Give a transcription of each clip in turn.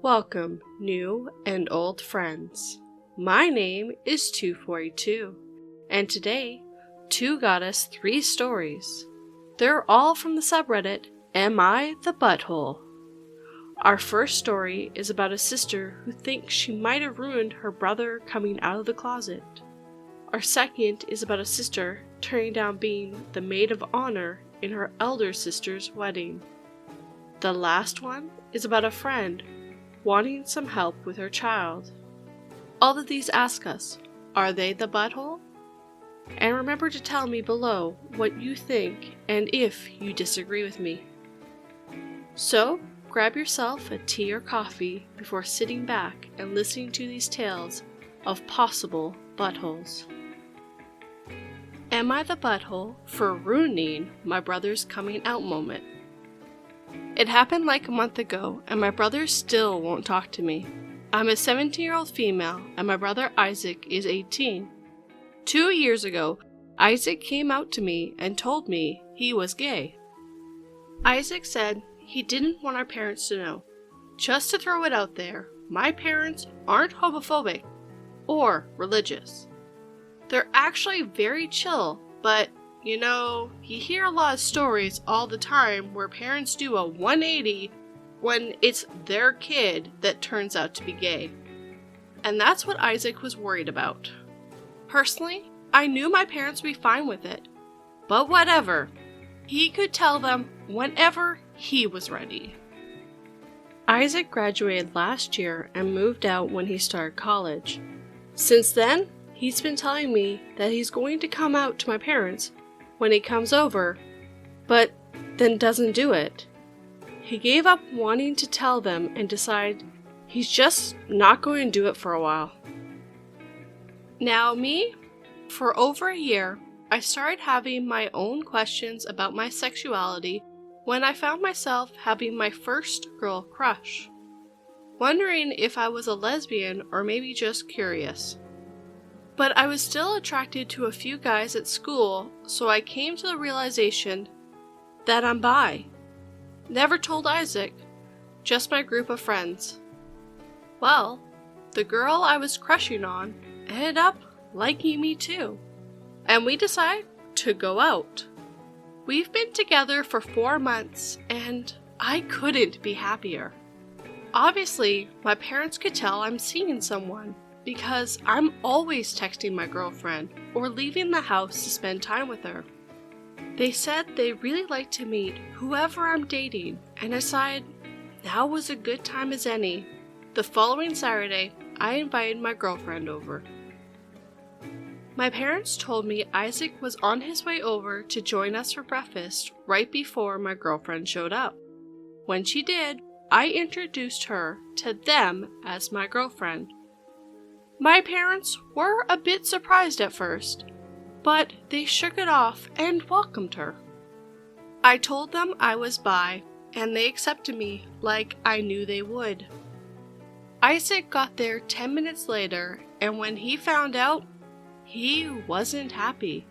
Welcome, new and old friends. My name is 242, and today, 2 got us 3 stories. They're all from the subreddit, Am I the Butthole? Our first story is about a sister who thinks she might have ruined her brother coming out of the closet. Our second is about a sister turning down being the maid of honor in her elder sister's wedding. The last one is about a friend wanting some help with her child. All of these ask us, are they the butthole? And remember to tell me below what you think and if you disagree with me. So, grab yourself a tea or coffee before sitting back and listening to these tales of possible buttholes. Am I the butthole for ruining my brother's coming out moment? It happened like a month ago, and my brother still won't talk to me. I'm a 17-year-old female, and my brother Isaac is 18. 2 years ago, Isaac came out to me and told me he was gay. Isaac said he didn't want our parents to know. Just to throw it out there, my parents aren't homophobic or religious. They're actually very chill, but you hear a lot of stories all the time where parents do a 180 when it's their kid that turns out to be gay. And that's what Isaac was worried about. Personally, I knew my parents would be fine with it, but whatever. He could tell them whenever he was ready. Isaac graduated last year and moved out when he started college. Since then, he's been telling me that he's going to come out to my parents when he comes over, but then doesn't do it. He gave up wanting to tell them and decided he's just not going to do it for a while. Now me, for over a year, I started having my own questions about my sexuality when I found myself having my first girl crush, wondering if I was a lesbian or maybe just curious. But I was still attracted to a few guys at school, so I came to the realization that I'm bi. Never told Isaac, just my group of friends. Well, the girl I was crushing on ended up liking me too, and we decided to go out. We've been together for 4 months, and I couldn't be happier. Obviously, my parents could tell I'm seeing someone, because I'm always texting my girlfriend or leaving the house to spend time with her. They said they really like to meet whoever I'm dating, and I decided now was a good time as any. The following Saturday, I invited my girlfriend over. My parents told me Isaac was on his way over to join us for breakfast right before my girlfriend showed up. When she did, I introduced her to them as my girlfriend. My parents were a bit surprised at first, but they shook it off and welcomed her. I told them I was bi, and they accepted me like I knew they would. Isaac got there 10 minutes later, and when he found out, he wasn't happy.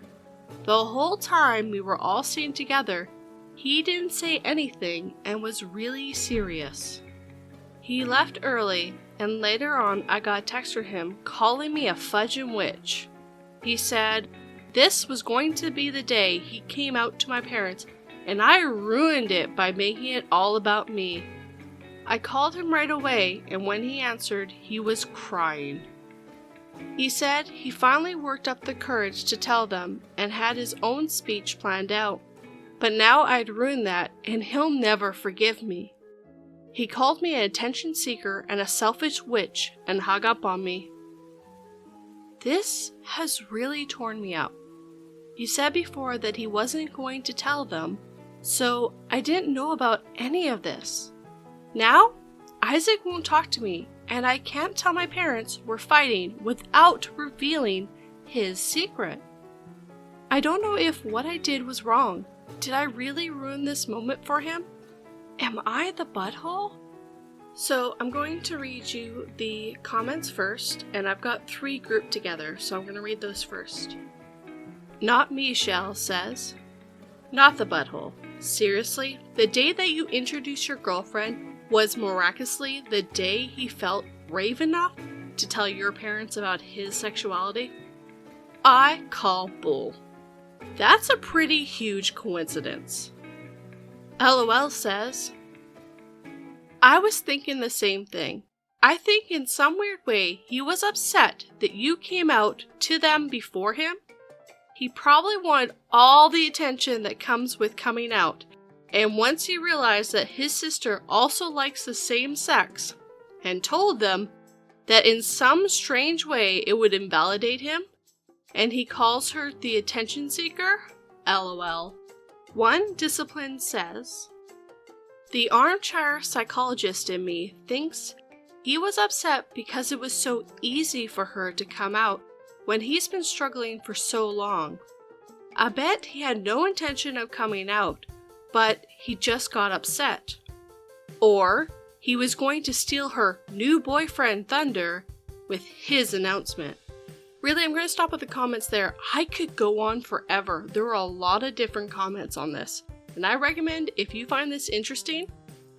The whole time we were all sitting together, he didn't say anything and was really serious. He left early, and later on I got a text from him calling me a fudging witch. He said this was going to be the day he came out to my parents, and I ruined it by making it all about me. I called him right away, and when he answered, he was crying. He said he finally worked up the courage to tell them and had his own speech planned out, but now I'd ruined that, and he'll never forgive me. He called me an attention seeker and a selfish witch and hung up on me. This has really torn me up. He said before that he wasn't going to tell them, so I didn't know about any of this. Now, Isaac won't talk to me, and I can't tell my parents we're fighting without revealing his secret. I don't know if what I did was wrong. Did I really ruin this moment for him? Am I the butthole? So I'm going to read you the comments first, and I've got 3 grouped together, so I'm going to read those first. Not Michelle says, not the butthole. Seriously, the day that you introduce your girlfriend, was miraculously the day he felt brave enough to tell your parents about his sexuality? I call bull. That's a pretty huge coincidence. LOL says, I was thinking the same thing. I think in some weird way he was upset that you came out to them before him. He probably wanted all the attention that comes with coming out, and once he realized that his sister also likes the same sex, and told them that in some strange way it would invalidate him, and he calls her the attention seeker? LOL. One discipline says, the armchair psychologist in me thinks he was upset because it was so easy for her to come out when he's been struggling for so long. I bet he had no intention of coming out, but he just got upset. Or he was going to steal her new boyfriend thunder with his announcement. Really, I'm going to stop at the comments there. I could go on forever. There are a lot of different comments on this. And I recommend, if you find this interesting,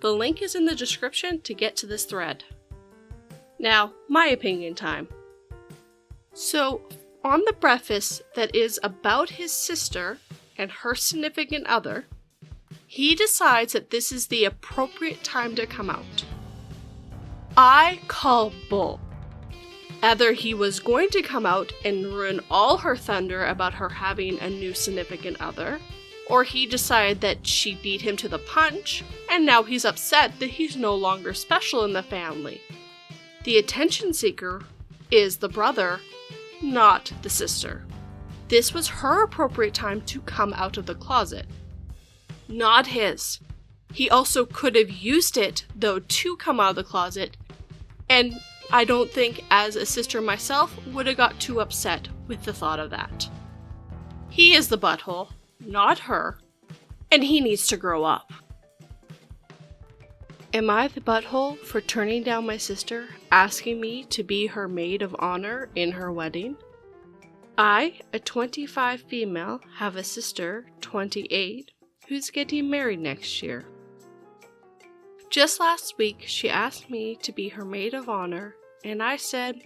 the link is in the description to get to this thread. Now, my opinion time. So, on the preface that is about his sister and her significant other, he decides that this is the appropriate time to come out. I call bull. Either he was going to come out and ruin all her thunder about her having a new significant other, or he decided that she beat him to the punch, and now he's upset that he's no longer special in the family. The attention seeker is the brother, not the sister. This was her appropriate time to come out of the closet, not his. He also could have used it, though, to come out of the closet, and I don't think, as a sister myself, would have got too upset with the thought of that. He is the butthole, not her, and he needs to grow up. Am I the butthole for turning down my sister, asking me to be her maid of honor in her wedding? I, a 25 female, have a sister, 28, who's getting married next year. Just last week, she asked me to be her maid of honor, and I said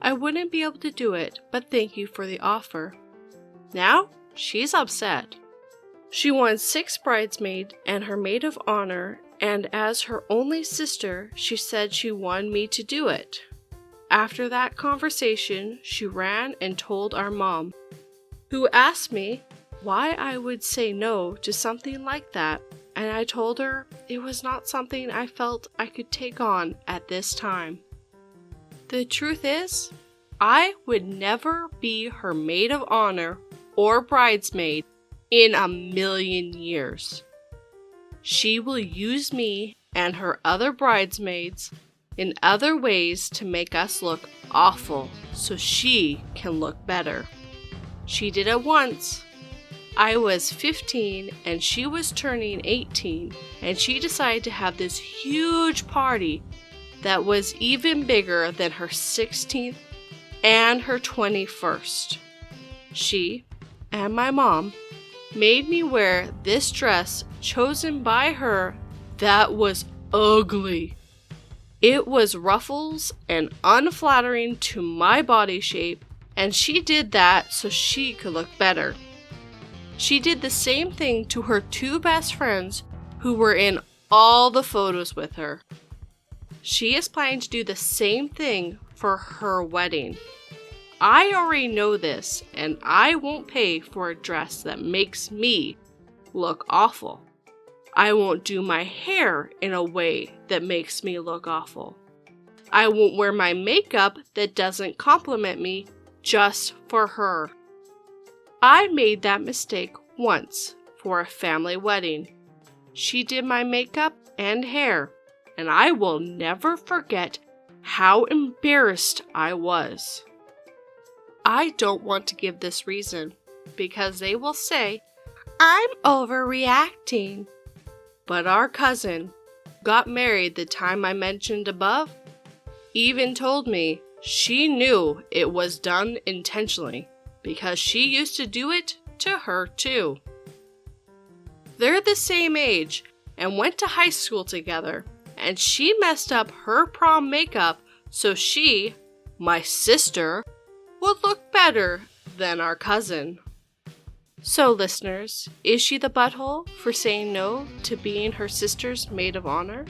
I wouldn't be able to do it, but thank you for the offer. Now, she's upset. She wanted 6 bridesmaids and her maid of honor, and as her only sister, she said she wanted me to do it. After that conversation, she ran and told our mom, who asked me why I would say no to something like that, and I told her it was not something I felt I could take on at this time. The truth is, I would never be her maid of honor or bridesmaid in a million years. She will use me and her other bridesmaids in other ways to make us look awful so she can look better. She did it once. I was 15 and she was turning 18, and she decided to have this huge party that was even bigger than her 16th and her 21st. She and my mom made me wear this dress chosen by her that was ugly. It was ruffles and unflattering to my body shape, and she did that so she could look better. She did the same thing to her 2 best friends who were in all the photos with her. She is planning to do the same thing for her wedding. I already know this, and I won't pay for a dress that makes me look awful. I won't do my hair in a way that makes me look awful. I won't wear my makeup that doesn't compliment me just for her. I made that mistake once for a family wedding. She did my makeup and hair, and I will never forget how embarrassed I was. I don't want to give this reason, because they will say, I'm overreacting. But our cousin got married the time I mentioned above, even told me she knew it was done intentionally, because she used to do it to her too. They're the same age and went to high school together, and she messed up her prom makeup so she, my sister, would look better than our cousin. So listeners, is she the butthole for saying no to being her sister's maid of honor?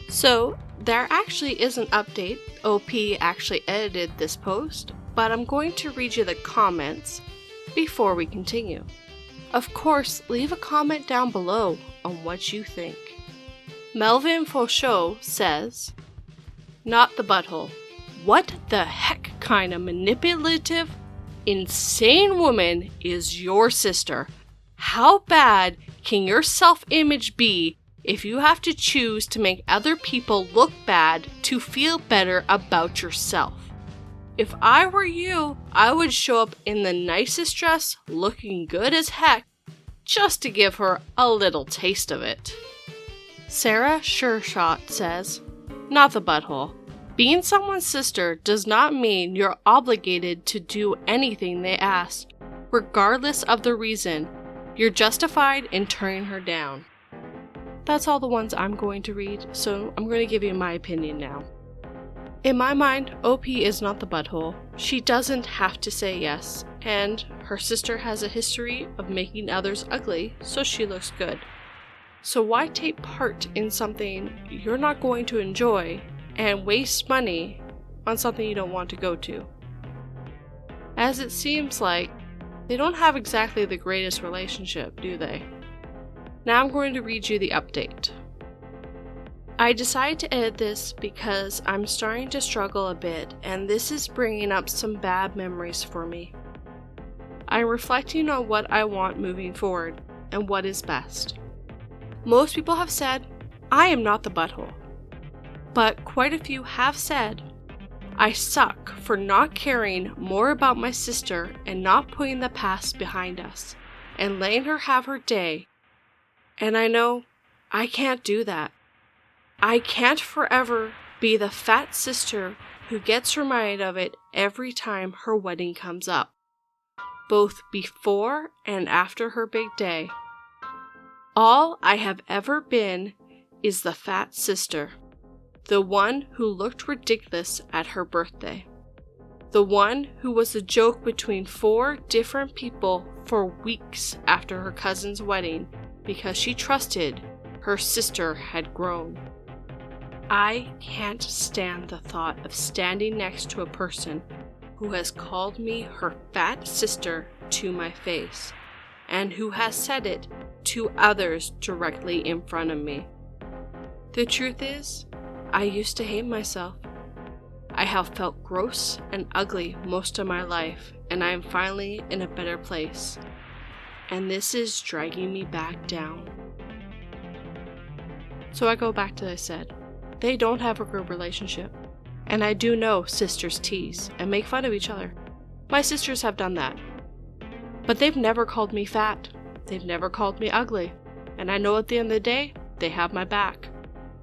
So there actually is an update. OP actually edited this post, but I'm going to read you the comments before we continue. Of course, leave a comment down below on what you think. Melvin Fauchot says, "Not the butthole. What the heck kind of manipulative, insane woman is your sister? How bad can your self-image be if you have to choose to make other people look bad to feel better about yourself? If I were you, I would show up in the nicest dress, looking good as heck, just to give her a little taste of it." Sarah Shershot says, "Not the butthole. Being someone's sister does not mean you're obligated to do anything they ask, regardless of the reason. You're justified in turning her down." That's all the ones I'm going to read, so I'm going to give you my opinion now. In my mind, OP is not the butthole. She doesn't have to say yes, and her sister has a history of making others ugly, so she looks good. So why take part in something you're not going to enjoy and waste money on something you don't want to go to? As it seems like they don't have exactly the greatest relationship, do they? Now I'm going to read you the update. I decided to edit this because I'm starting to struggle a bit, and this is bringing up some bad memories for me. I'm reflecting on what I want moving forward and what is best. Most people have said, I am not the butthole. But quite a few have said, I suck for not caring more about my sister and not putting the past behind us and letting her have her day. And I know I can't do that. I can't forever be the fat sister who gets reminded of it every time her wedding comes up, both before and after her big day. All I have ever been is the fat sister, the one who looked ridiculous at her birthday, the one who was a joke between 4 different people for weeks after her cousin's wedding because she trusted her sister had grown. I can't stand the thought of standing next to a person who has called me her fat sister to my face, and who has said it to others directly in front of me. The truth is, I used to hate myself. I have felt gross and ugly most of my life, and I am finally in a better place. And this is dragging me back down. So I go back to what I said. They don't have a good relationship. And I do know sisters tease and make fun of each other. My sisters have done that. But they've never called me fat. They've never called me ugly. And I know at the end of the day, they have my back.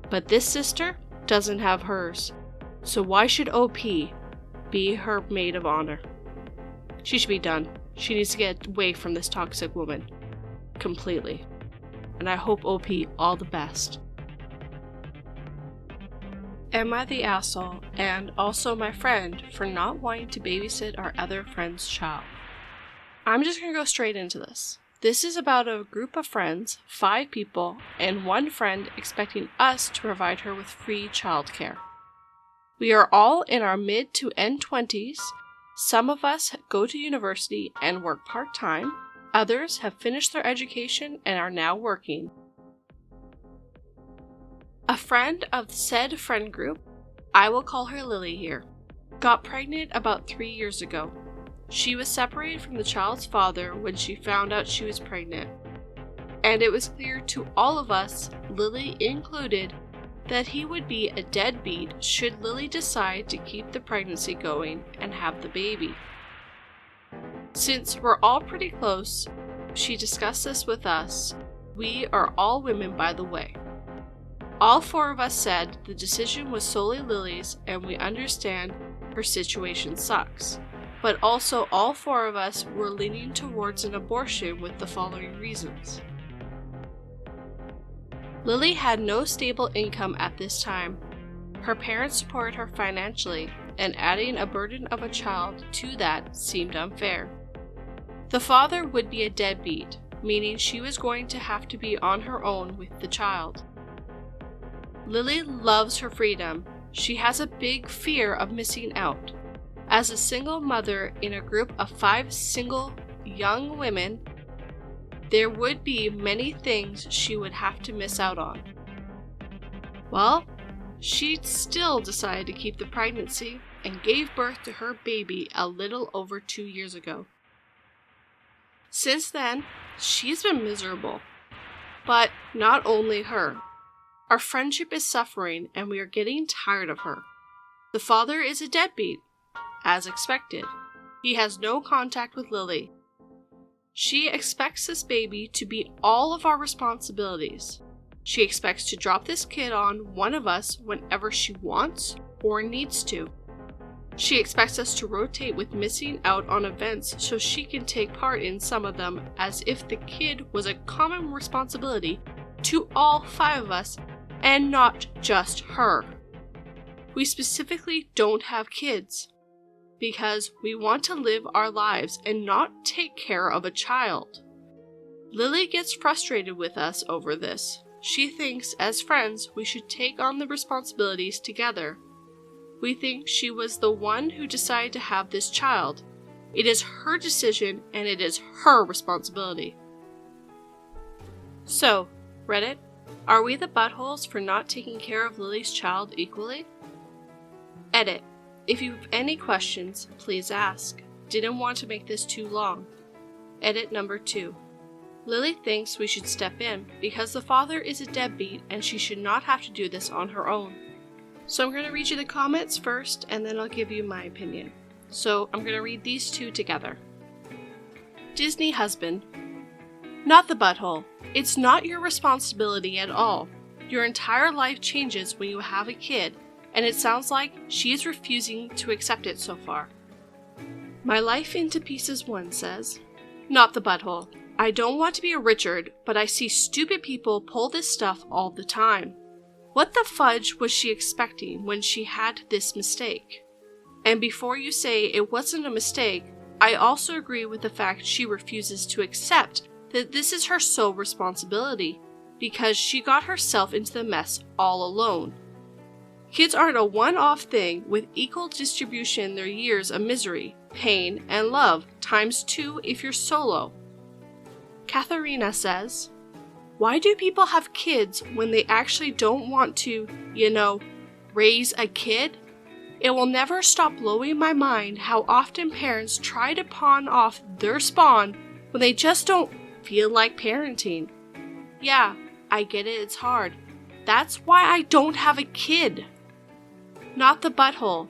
But this sister doesn't have hers. So why should OP be her maid of honor? She should be done. She needs to get away from this toxic woman. Completely. And I hope OP all the best. Am I the asshole and also my friend for not wanting to babysit our other friend's child? I'm just going to go straight into this. This is about a group of friends, 5 people, and one friend expecting us to provide her with free childcare. We are all in our mid to end 20s. Some of us go to university and work part-time. Others have finished their education and are now working. A friend of said friend group, I will call her Lily here, got pregnant about 3 years ago. She was separated from the child's father when she found out she was pregnant. And it was clear to all of us, Lily included, that he would be a deadbeat should Lily decide to keep the pregnancy going and have the baby. Since we're all pretty close, she discussed this with us. We are all women, by the way. All 4 of us said the decision was solely Lily's and we understand her situation sucks. But also all 4 of us were leaning towards an abortion with the following reasons. Lily had no stable income at this time. Her parents supported her financially, and adding a burden of a child to that seemed unfair. The father would be a deadbeat, meaning she was going to have to be on her own with the child. Lily loves her freedom. She has a big fear of missing out. As a single mother in a group of 5 single young women, there would be many things she would have to miss out on. Well, she still decided to keep the pregnancy and gave birth to her baby a little over 2 years ago. Since then, she's been miserable. But not only her. Our friendship is suffering and we are getting tired of her. The father is a deadbeat, as expected. He has no contact with Lily. She expects this baby to be all of our responsibilities. She expects to drop this kid on one of us whenever she wants or needs to. She expects us to rotate with missing out on events so she can take part in some of them as if the kid was a common responsibility to all 5 of us and not just her. We specifically don't have kids because we want to live our lives and not take care of a child. Lily gets frustrated with us over this. She thinks, as friends, we should take on the responsibilities together. We think she was the one who decided to have this child. It is her decision and it is her responsibility. So, Reddit, are we the buttholes for not taking care of Lily's child equally? Edit. If you have any questions, please ask. Didn't want to make this too long. Edit number 2. Lily thinks we should step in because the father is a deadbeat and she should not have to do this on her own. So I'm going to read you the comments first and then I'll give you my opinion. So I'm going to read these 2 together. Disney husband. Not the butthole. It's not your responsibility at all. Your entire life changes when you have a kid, and it sounds like she is refusing to accept it so far. My Life into Pieces 1 says, not the butthole. I don't want to be a Richard, but I see stupid people pull this stuff all the time. What the fudge was she expecting when she had this mistake? And before you say it wasn't a mistake, I also agree with the fact she refuses to accept that this is her sole responsibility, because she got herself into the mess all alone. Kids aren't a one-off thing with equal distribution in their years of misery, pain, and love, times 2 if you're solo. Katharina says, why do people have kids when they actually don't want to, raise a kid? It will never stop blowing my mind how often parents try to pawn off their spawn when they just don't feel like parenting. Yeah, I get it, it's hard. That's why I don't have a kid. Not the butthole.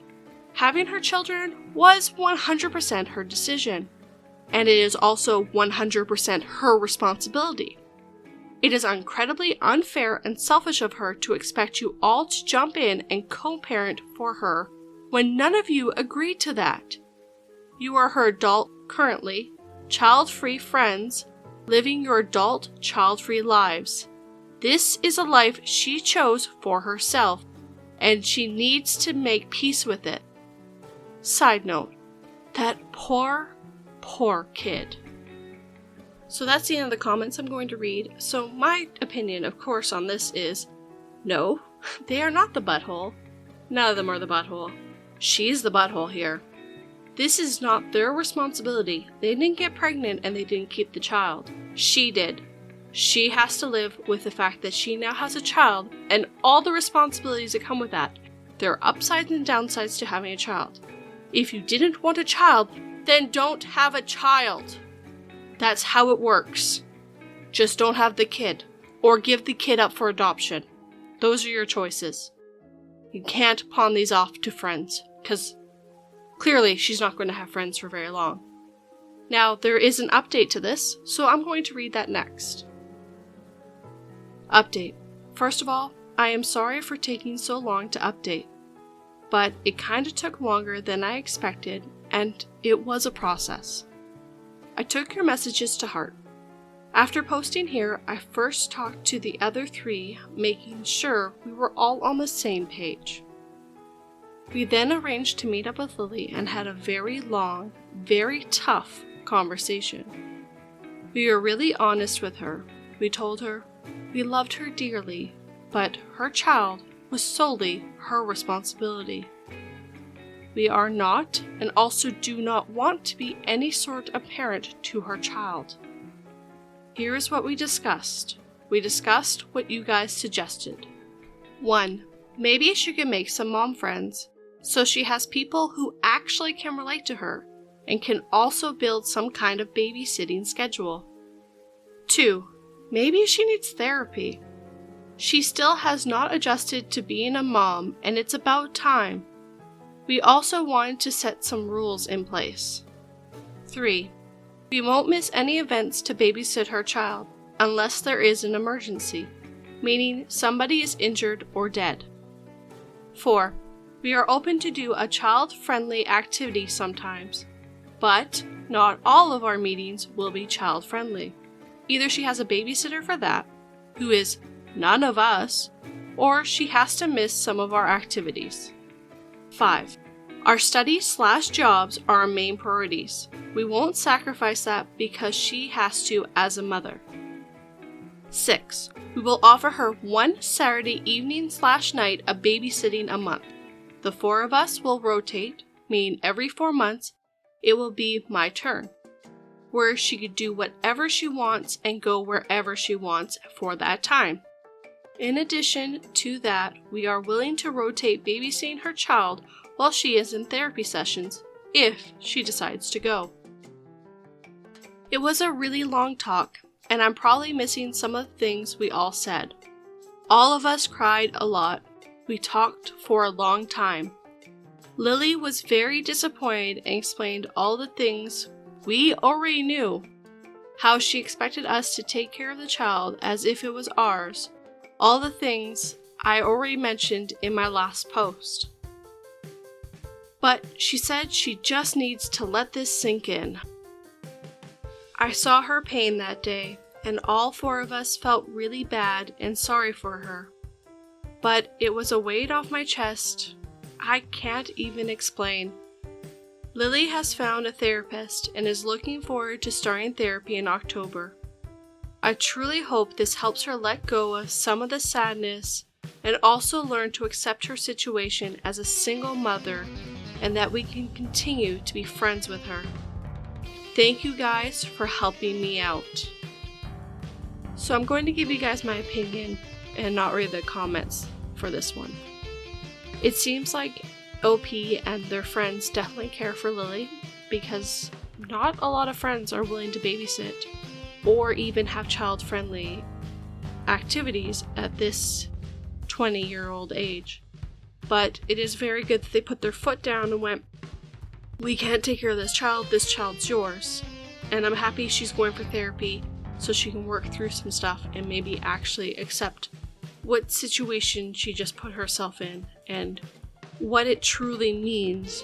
Having her children was 100% her decision, and it is also 100% her responsibility. It is incredibly unfair and selfish of her to expect you all to jump in and co-parent for her when none of you agreed to that. You are her adult, currently, child-free friends, living your adult, child-free lives. This is a life she chose for herself, and she needs to make peace with it. Side note, that poor kid. So that's the end of the comments I'm going to read. So my opinion, of course, on this is, no, they are not the butthole. None of them are the butthole. She's the butthole here. This is not their responsibility. They didn't get pregnant and they didn't keep the child. She did. She has to live with the fact that she now has a child and all the responsibilities that come with that. There are upsides and downsides to having a child. If you didn't want a child, then don't have a child. That's how it works. Just don't have the kid, or give the kid up for adoption. Those are your choices. You can't pawn these off to friends, because clearly she's not going to have friends for very long. Now, there is an update to this, so I'm going to read that next. Update. First of all, I am sorry for taking so long to update, but it kind of took longer than I expected, and it was a process. I took your messages to heart. After posting here, I first talked to the other 3, making sure we were all on the same page. We then arranged to meet up with Lily and had a very long, very tough conversation. We were really honest with her. We told her we loved her dearly, but her child was solely her responsibility. We are not, and also do not want to be any sort of parent to her child. Here is what we discussed. We discussed what you guys suggested. 1. Maybe she could make some mom friends, so she has people who actually can relate to her, and can also build some kind of babysitting schedule. 2. Maybe she needs therapy. She still has not adjusted to being a mom, and it's about time. We also wanted to set some rules in place. 3. We won't miss any events to babysit her child unless there is an emergency, meaning somebody is injured or dead. 4. We are open to do a child-friendly activity sometimes, but not all of our meetings will be child-friendly. Either she has a babysitter for that, who is none of us, or she has to miss some of our activities. 5. Our studies/jobs are our main priorities. We won't sacrifice that because she has to as a mother. 6. We will offer her one Saturday evening/night of babysitting a month. The 4 of us will rotate, meaning every 4 months it will be my turn, where she could do whatever she wants and go wherever she wants for that time. In addition to that, we are willing to rotate babysitting her child while she is in therapy sessions, if she decides to go. It was a really long talk, and I'm probably missing some of the things we all said. All of us cried a lot. We talked for a long time. Lily was very disappointed and explained all the things we already knew, how she expected us to take care of the child as if it was ours, all the things I already mentioned in my last post. But she said she just needs to let this sink in. I saw her pain that day, and all 4 of us felt really bad and sorry for her. But it was a weight off my chest I can't even explain. Lily has found a therapist and is looking forward to starting therapy in October. I truly hope this helps her let go of some of the sadness and also learn to accept her situation as a single mother, and that we can continue to be friends with her. Thank you guys for helping me out. So I'm going to give you guys my opinion and not read the comments for this one. It seems like OP and their friends definitely care for Lily, because not a lot of friends are willing to babysit or even have child-friendly activities at this 20-year-old age. But it is very good that they put their foot down and went, we can't take care of this child's yours. And I'm happy she's going for therapy so she can work through some stuff and maybe actually accept what situation she just put herself in and what it truly means.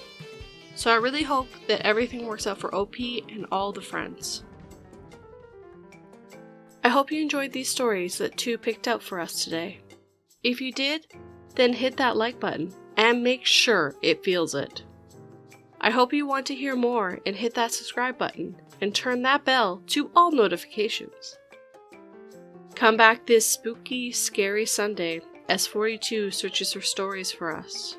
So I really hope that everything works out for OP and all the friends. I hope you enjoyed these stories that 2 picked out for us today. If you did, then hit that like button and make sure it feels it. I hope you want to hear more and hit that subscribe button and turn that bell to all notifications. Come back this spooky, scary Sunday as 42 searches for stories for us,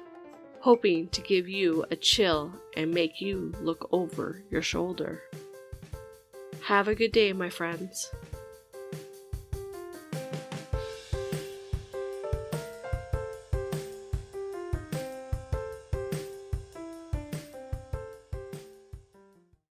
hoping to give you a chill and make you look over your shoulder. Have a good day, my friends.